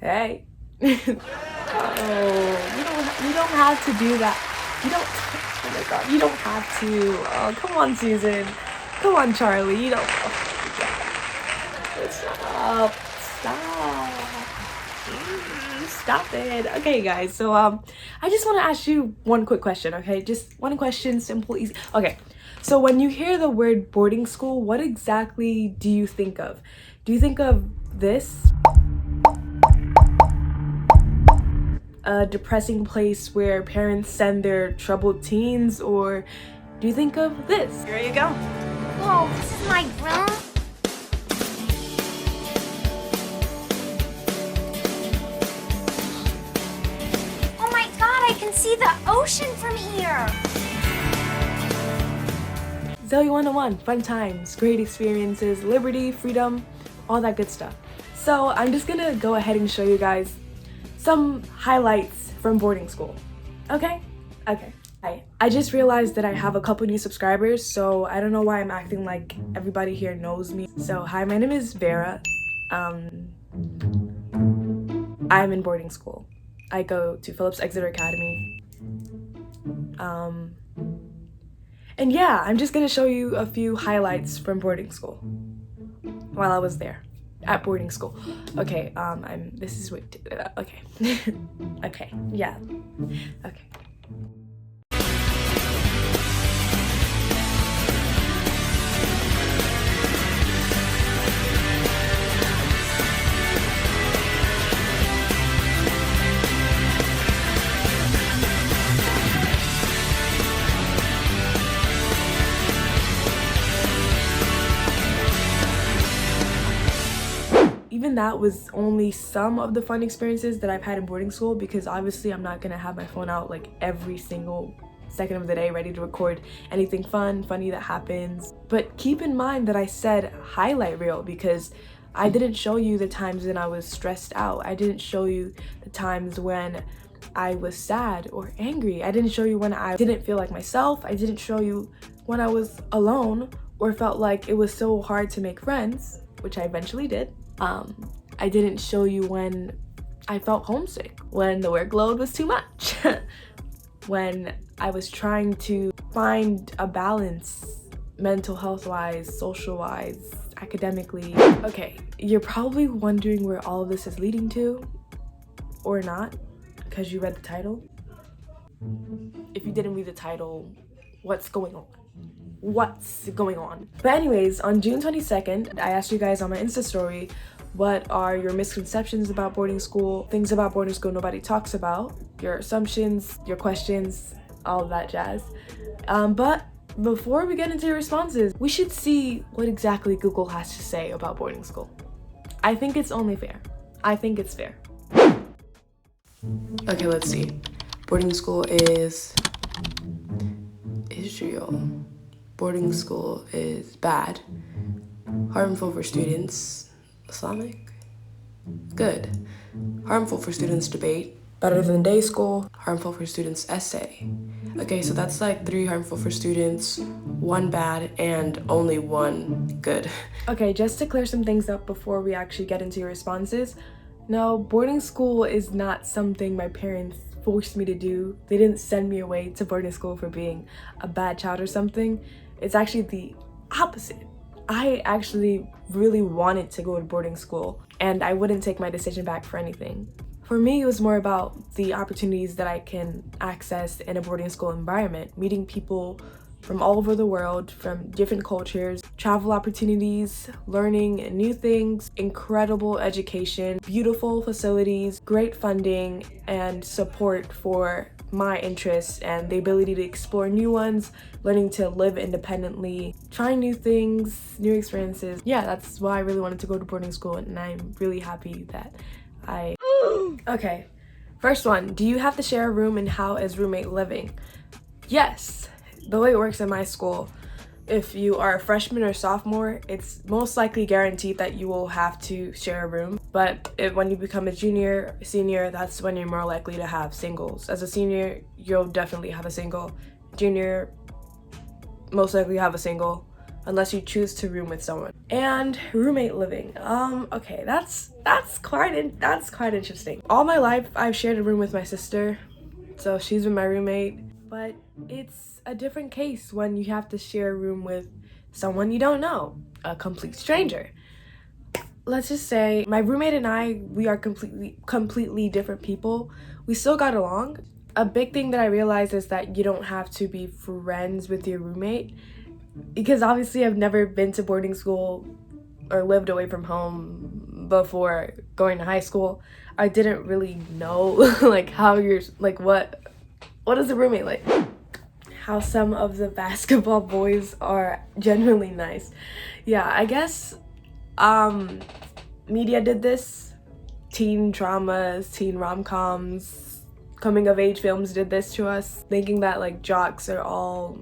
Hey. Oh, you don't have to do that. You don't, oh my god, you don't have to. Oh, come on, Susan. Come on, Charlie. You don't, oh my god. Stop. Stop it. Okay, guys, so I just want to ask you one quick question, okay? Just one question, simple, easy. Okay, so when you hear the word boarding school, what exactly do you think of? Do you think of this? A depressing place where parents send their troubled teens, or do you think of this? Here you go. Whoa, this is my room? Oh my god, I can see the ocean from here! Zoe 101, fun times, great experiences, liberty, freedom, all that good stuff. So I'm just gonna go ahead and show you guys some highlights from boarding school. Okay? Okay. Hi. I just realized that I have a couple new subscribers, so I don't know why I'm acting like everybody here knows me. So hi, my name is Vera. I'm in boarding school. I go to Phillips Exeter Academy. And yeah, I'm just gonna show you a few highlights from boarding school while I was there. At boarding school. Okay, okay. Okay, yeah. Okay. Even that was only some of the fun experiences that I've had in boarding school, because obviously I'm not gonna have my phone out like every single second of the day ready to record anything funny that happens. But keep in mind that I said highlight reel, because I didn't show you the times when I was stressed out. I didn't show you the times when I was sad or angry. I didn't show you when I didn't feel like myself. I didn't show you when I was alone or felt like it was so hard to make friends, which I eventually did. I didn't show you when I felt homesick, when the workload was too much, when I was trying to find a balance mental health wise, social wise, academically. Okay, you're probably wondering where all of this is leading to, or not, because you read the title. If you didn't read the title, what's going on? What's going on? But anyways, on June 22nd, I asked you guys on my Insta story, what are your misconceptions about boarding school, things about boarding school nobody talks about, your assumptions, your questions, all of that jazz. But before we get into your responses, we should see what exactly Google has to say about boarding school. I think it's only fair. I think it's fair. Okay, let's see. Boarding school is Israel. Boarding school is bad, harmful for students, Islamic, good, harmful for students debate, better than day school, harmful for students essay. Okay, so that's like 3 harmful for students, 1 bad, and only 1 good. Okay, just to clear some things up before we actually get into your responses. No, boarding school is not something my parents forced me to do. They didn't send me away to boarding school for being a bad child or something. It's actually the opposite. I actually really wanted to go to boarding school, and I wouldn't take my decision back for anything. For me, it was more about the opportunities that I can access in a boarding school environment, meeting people from all over the world, from different cultures, travel opportunities, learning new things, incredible education, beautiful facilities, great funding, and support for my interests and the ability to explore new ones, learning to live independently, trying new things, new experiences. Yeah, that's why I really wanted to go to boarding school, and I'm really happy that I... Okay, first one, do you have to share a room, and how is roommate living? Yes. The way it works in my school, if you are a freshman or sophomore, it's most likely guaranteed that you will have to share a room. But when you become a junior, senior, that's when you're more likely to have singles. As a senior, you'll definitely have a single. Junior, most likely have a single. unless you choose to room with someone. And roommate living. Okay, that's quite interesting. All my life I've shared a room with my sister, so she's been my roommate. But it's a different case when you have to share a room with someone you don't know, a complete stranger. Let's just say my roommate and I, we are completely different people. We still got along. A big thing that I realized is that you don't have to be friends with your roommate, because obviously I've never been to boarding school or lived away from home before going to high school. I didn't really know like how you're like what is a roommate like. How some of the basketball boys are genuinely nice. Yeah, I guess media did this. Teen dramas, teen rom-coms, coming of age films did this to us, thinking that like jocks are all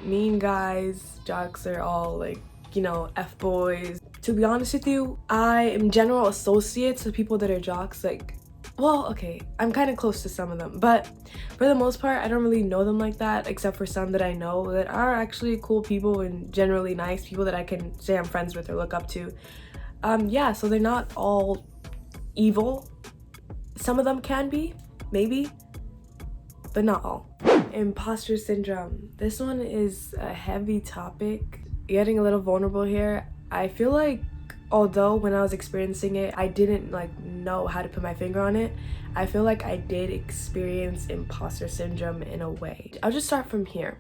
mean guys, jocks are all like, you know, F-boys. To be honest with you, I am general associates with people that are jocks. Like, well, okay, I'm kind of close to some of them, but for the most part, I don't really know them like that, except for some that I know that are actually cool people and generally nice people that I can say I'm friends with or look up to. Yeah, so they're not all evil. Some of them can be, maybe, but not all. Imposter syndrome. This one is a heavy topic. Getting a little vulnerable here. I feel like although when I was experiencing it, I didn't like know how to put my finger on it, I feel like I did experience imposter syndrome in a way. I'll just start from here.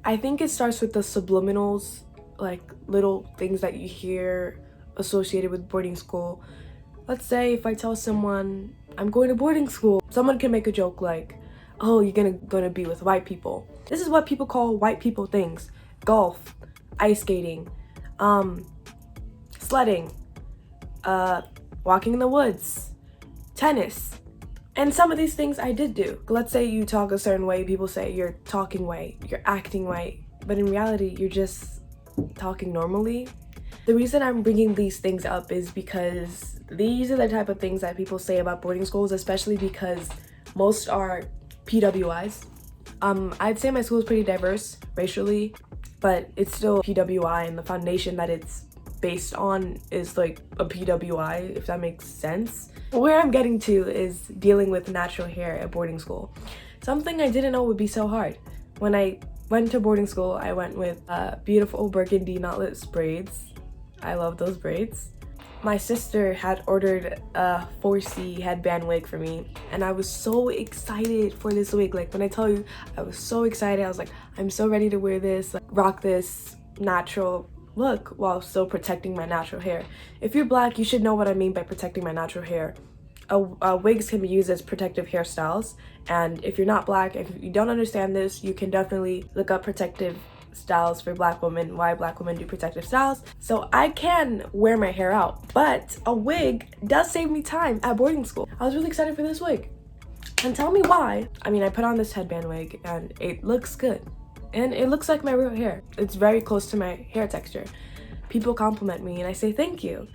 I think it starts with the subliminals, like little things that you hear associated with boarding school. Let's say if I tell someone I'm going to boarding school, someone can make a joke like, oh, you're gonna be with white people. This is what people call white people things. Golf, ice skating, sledding, walking in the woods, tennis. And some of these things I did do. Let's say you talk a certain way, people say you're talking white, you're acting white, but in reality, you're just talking normally. The reason I'm bringing these things up is because these are the type of things that people say about boarding schools, especially because most are PWIs. I'd say my school is pretty diverse racially, but it's still PWI, and the foundation that it's based on is like a PWI, if that makes sense. Where I'm getting to is dealing with natural hair at boarding school. Something I didn't know would be so hard. When I went to boarding school, I went with beautiful burgundy knotless braids. I love those braids. My sister had ordered a 4C headband wig for me, and I was so excited for this wig. Like when I tell you, I was so excited. I was like, I'm so ready to wear this, like, rock this natural look while still protecting my natural hair. If you're black, you should know what I mean by protecting my natural hair. Wigs can be used as protective hairstyles, and if you're not black, if you don't understand this, you can definitely look up protective styles for black women, why black women do protective styles. So I can wear my hair out, but a wig does save me time at boarding school. I was really excited for this wig, and tell me why. I mean, I put on this headband wig and it looks good, and it looks like my real hair. It's very close to my hair texture. People compliment me and I say thank you.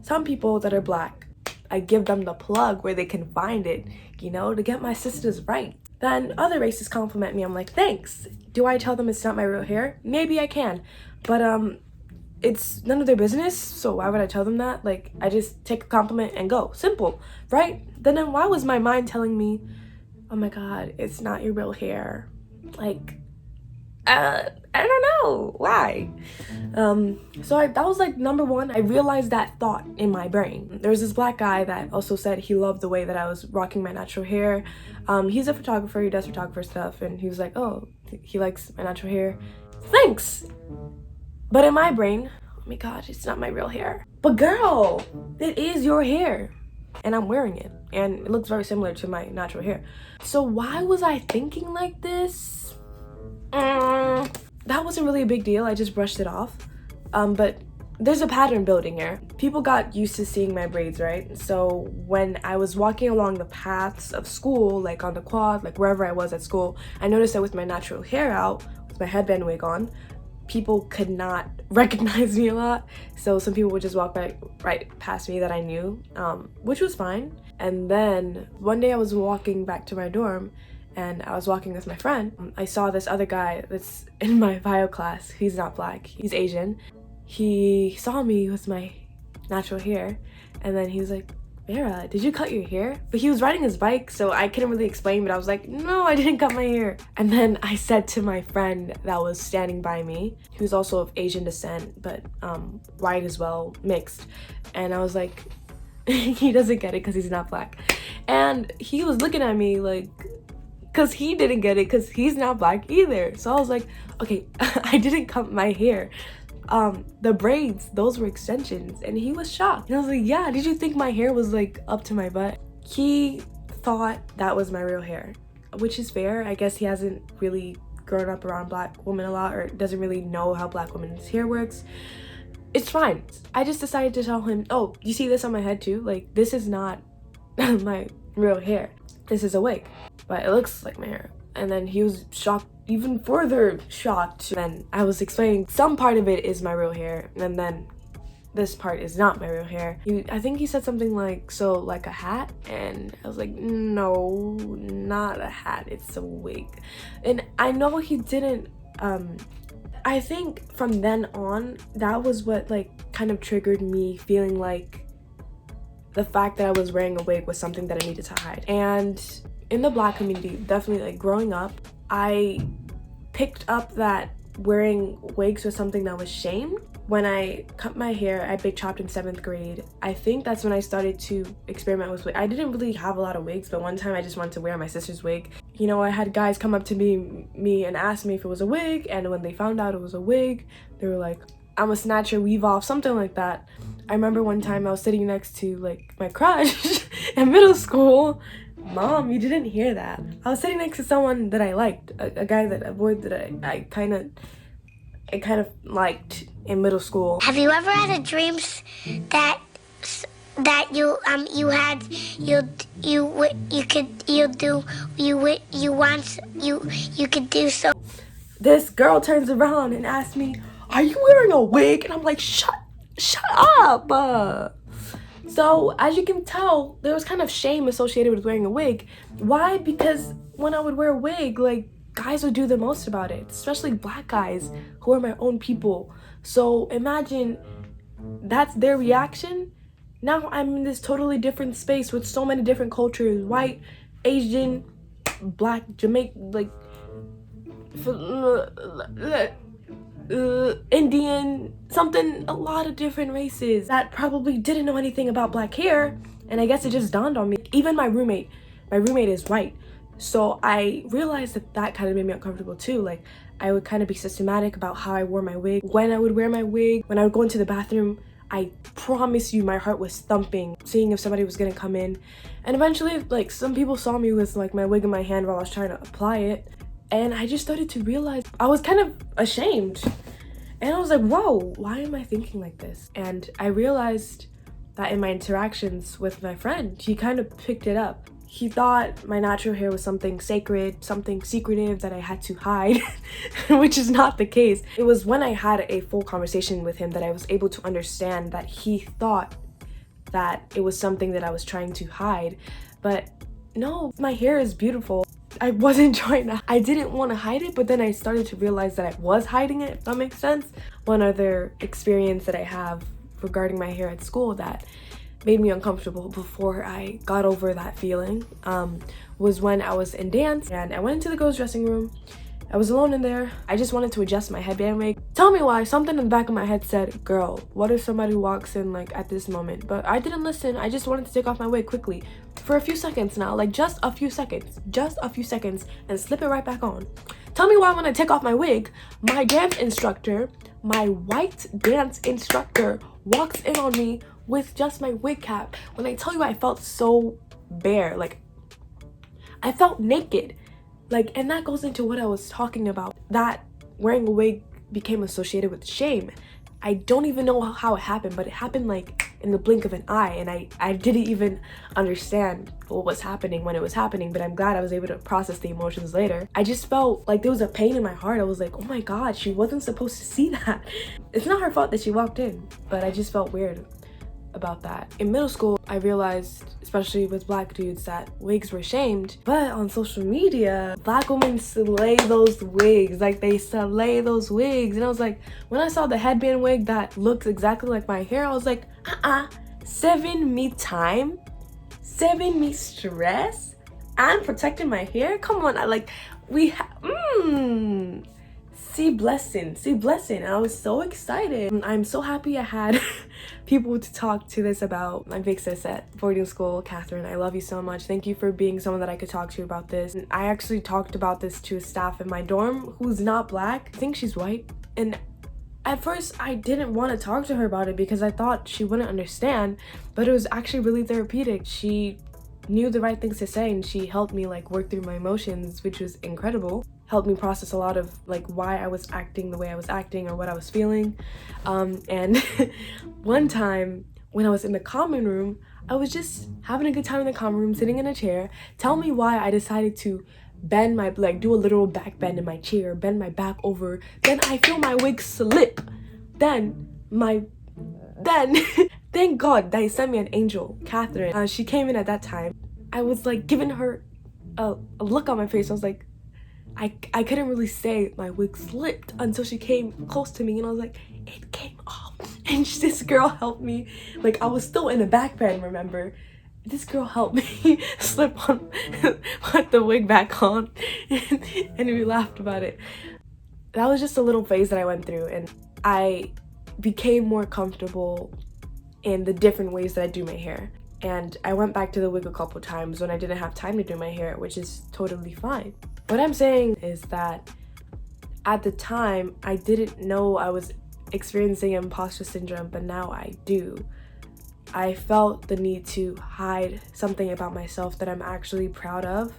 Some people that are black, I give them the plug where they can find it, you know, to get my sisters right. Then other races compliment me. I'm like, thanks. Do I tell them it's not my real hair? Maybe I can, but it's none of their business, so why would I tell them that? Like, I just take a compliment and go. Simple, right? Then why was my mind telling me, oh my god, it's not your real hair? Like, I don't know why. That was like number one. I realized that thought in my brain. There was this black guy that also said he loved the way that I was rocking my natural hair. He's a photographer, he does photographer stuff, and he was like, oh, he likes my natural hair. Thanks. But in my brain, oh my god, it's not my real hair. But girl, it is your hair, and I'm wearing it, and it looks very similar to my natural hair. So why was I thinking like this? That wasn't really a big deal. I just brushed it off. But there's a pattern building here. People got used to seeing my braids, right? So when I was walking along the paths of school, like on the quad, like wherever I was at school, I noticed that with my natural hair out, with my headband wig on, people could not recognize me a lot. So some people would just walk right past me that I knew, which was fine. And then one day I was walking back to my dorm, and I was walking with my friend. I saw this other guy that's in my bio class. He's not black, he's Asian. He saw me with my natural hair, and then he was like, Vera, did you cut your hair? But he was riding his bike, so I couldn't really explain, but I was like, no, I didn't cut my hair. And then I said to my friend that was standing by me, who's also of Asian descent, but white as well, mixed. And I was like, he doesn't get it because he's not black. And he was looking at me like, because he didn't get it because he's not black either. So I was like, okay, I didn't cut my hair. The braids, those were extensions. And he was shocked. And I was like, yeah, did you think my hair was like up to my butt? He thought that was my real hair, which is fair. I guess he hasn't really grown up around black women a lot, or doesn't really know how black women's hair works. It's fine. I just decided to tell him, oh, you see this on my head too? Like, this is not my real hair. This is a wig, but it looks like my hair. And then he was shocked, even further shocked. Then I was explaining some part of it is my real hair, and then this part is not my real hair. I think he said something like, so like a hat? And I was like, no, not a hat, it's a wig. And I know he didn't, I think from then on, that was what like kind of triggered me feeling like the fact that I was wearing a wig was something that I needed to hide. And in the black community, definitely like growing up, I picked up that wearing wigs was something that was shamed. When I cut my hair, I big chopped in 7th grade. I think that's when I started to experiment with wigs. I didn't really have a lot of wigs, but one time I just wanted to wear my sister's wig. You know, I had guys come up to me and ask me if it was a wig, and when they found out it was a wig, they were like, I'm a snatcher, weave off, something like that. I remember one time I was sitting next to like my crush in middle school. Mom, you didn't hear that. I was sitting next to someone that I liked, a guy that I kind of liked in middle school. Have you ever had a dream that you could do so? This girl turns around and asks me, "Are you wearing a wig?" And I'm like, "Shut up." So as you can tell, there was kind of shame associated with wearing a wig. Why? Because when I would wear a wig, like, guys would do the most about it, especially black guys who are my own people. So imagine that's their reaction. Now I'm in this totally different space with so many different cultures: white, Asian, black, Jamaican, like Indian, something, a lot of different races that probably didn't know anything about black hair. And I guess it just dawned on me. Even my roommate is white. So I realized that kind of made me uncomfortable too. Like, I would kind of be systematic about how I wore my wig, when I would wear my wig. When I would go into the bathroom, I promise you my heart was thumping, seeing if somebody was gonna come in. And eventually, like, some people saw me with like my wig in my hand while I was trying to apply it. And I just started to realize I was kind of ashamed. And I was like, whoa, why am I thinking like this? And I realized that in my interactions with my friend, he kind of picked it up. He thought my natural hair was something sacred, something secretive that I had to hide, which is not the case. It was when I had a full conversation with him that I was able to understand that he thought that it was something that I was trying to hide. But no, my hair is beautiful. I didn't want to hide it, but then I started to realize that I was hiding it, if that makes sense. One other experience that I have regarding my hair at school that made me uncomfortable before I got over that feeling was when I was in dance and I went into the girls' dressing room. I was alone in there. I just wanted to adjust my headband wig. Tell me why, something in the back of my head said, girl, what if somebody walks in like at this moment? But I didn't listen. I just wanted to take off my wig quickly for a few seconds now, like just a few seconds and slip it right back on. Tell me why when I take off my wig, my dance instructor, my white dance instructor walks in on me with just my wig cap. When I tell you I felt so bare, like I felt naked. Like, and that goes into what I was talking about, that wearing a wig became associated with shame. I don't even know how it happened, but it happened like in the blink of an eye, and I didn't even understand what was happening when it was happening, but I'm glad I was able to process the emotions later. I just felt like there was a pain in my heart. I was like, oh my God, she wasn't supposed to see that. It's not her fault that she walked in, but I just felt weird. about that. In middle school, I realized, especially with black dudes, that wigs were shamed. But on social media, black women slay those wigs. Like, they slay those wigs. And I was like, when I saw the headband wig that looked exactly like my hair, I was like, saving me time, saving me stress, and protecting my hair. Come on, see blessing. And I was so excited. I'm so happy I had people to talk to this about. My big sis at boarding school, Catherine, I love you so much. Thank you for being someone that I could talk to about this. And I actually talked about this to a staff in my dorm who's not black. I think she's white. And at first, I didn't want to talk to her about it because I thought she wouldn't understand, but it was actually really therapeutic. She knew the right things to say, and she helped me like work through my emotions, which was incredible. Helped me process a lot of like why I was acting the way I was acting or what I was feeling. And one time when I was in the common room, I was just having a good time in the common room, sitting in a chair. Tell me why I decided to bend my, like, do a literal back bend in my chair, bend my back over. Then I feel my wig slip. Then thank God they sent me an angel, Catherine. She came in at that time. I was like giving her a look on my face. I was like, I couldn't really say my wig slipped until she came close to me, and I was like, it came off. And this girl helped me. Like, I was still in a back bend, remember? This girl helped me slip on, put the wig back on, and we laughed about it. That was just a little phase that I went through, and I became more comfortable in the different ways that I do my hair. And I went back to the wig a couple times when I didn't have time to do my hair, which is totally fine. What I'm saying is that at the time, I didn't know I was experiencing imposter syndrome, but now I do. I felt the need to hide something about myself that I'm actually proud of.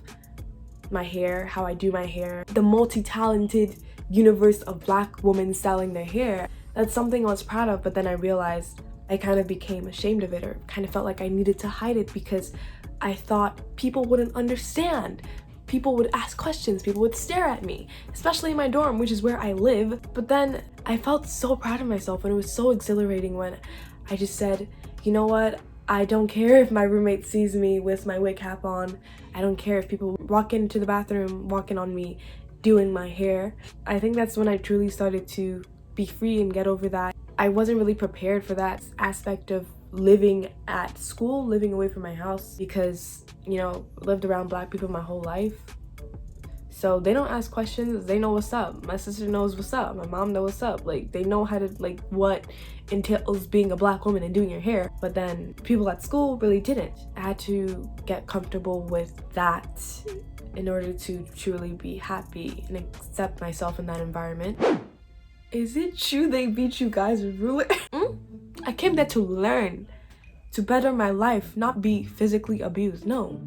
My hair, how I do my hair, the multi-talented universe of black women styling their hair. That's something I was proud of, but then I realized I kind of became ashamed of it, or kind of felt like I needed to hide it because I thought people wouldn't understand. People would ask questions, people would stare at me, especially in my dorm, which is where I live. But then I felt so proud of myself, and it was so exhilarating when I just said, you know what? I don't care if my roommate sees me with my wig cap on. I don't care if people walk into the bathroom, walking on me, doing my hair. I think that's when I truly started to be free and get over that. I wasn't really prepared for that aspect of living at school, living away from my house, because, you know, lived around black people my whole life. So they don't ask questions, they know what's up. My sister knows what's up, my mom knows what's up. Like, they know how to, like, what entails being a black woman and doing your hair. But then people at school really didn't. I had to get comfortable with that in order to truly be happy and accept myself in that environment. Is it true they beat you guys with ruler? I came there to learn, to better my life, not be physically abused, no.